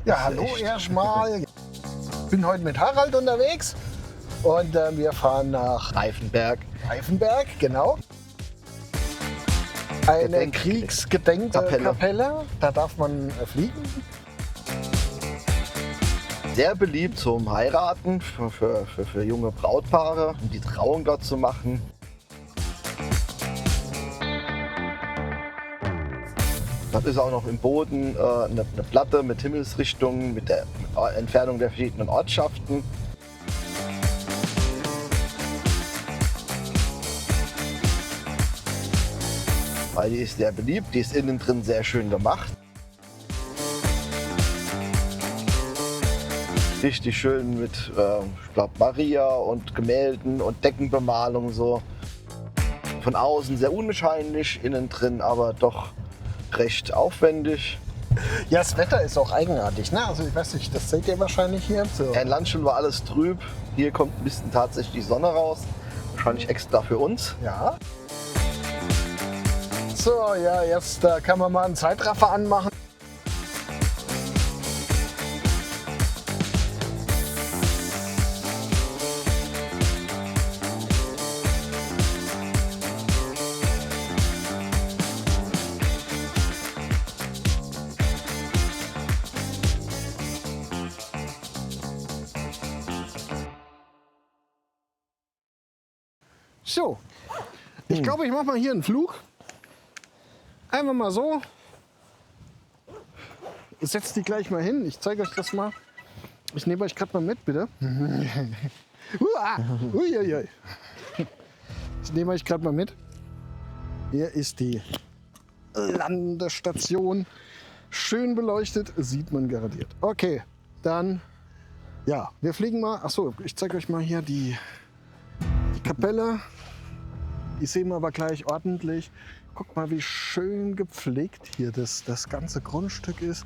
Ja, hallo erstmal. Ich bin heute mit Harald unterwegs und wir fahren nach Reifenberg. Reifenberg, genau. Eine Kriegsgedenkkapelle, da darf man fliegen. Sehr beliebt zum Heiraten für junge Brautpaare, um die Trauung dort zu machen. Dann ist auch noch im Boden eine Platte mit Himmelsrichtungen, mit der Entfernung der verschiedenen Ortschaften. Weil die ist sehr beliebt, die ist innen drin sehr schön gemacht. Richtig schön mit, ich glaube, Maria und Gemälden und Deckenbemalung so. Von außen sehr unwahrscheinlich, innen drin aber doch recht aufwendig. Ja, das Wetter ist auch eigenartig, ne? Also ich weiß nicht, das seht ihr wahrscheinlich hier. So. In Landstuhl war alles trüb, hier kommt ein bisschen tatsächlich die Sonne raus. Wahrscheinlich extra für uns. Ja. So, ja, jetzt kann man mal einen Zeitraffer anmachen. So, ich glaube, ich mache mal hier einen Flug. Einfach mal so. Ich setze die gleich mal hin. Ich zeige euch das mal. Ich nehme euch gerade mal mit, bitte. Uiuiui. Ich nehme euch gerade mal mit. Hier ist die Landestation. Schön beleuchtet, sieht man garantiert. Okay, dann, ja, wir fliegen mal. Achso, ich zeige euch mal hier die Kapelle. Die sehen wir aber gleich ordentlich. Guck mal, wie schön gepflegt hier das ganze Grundstück ist.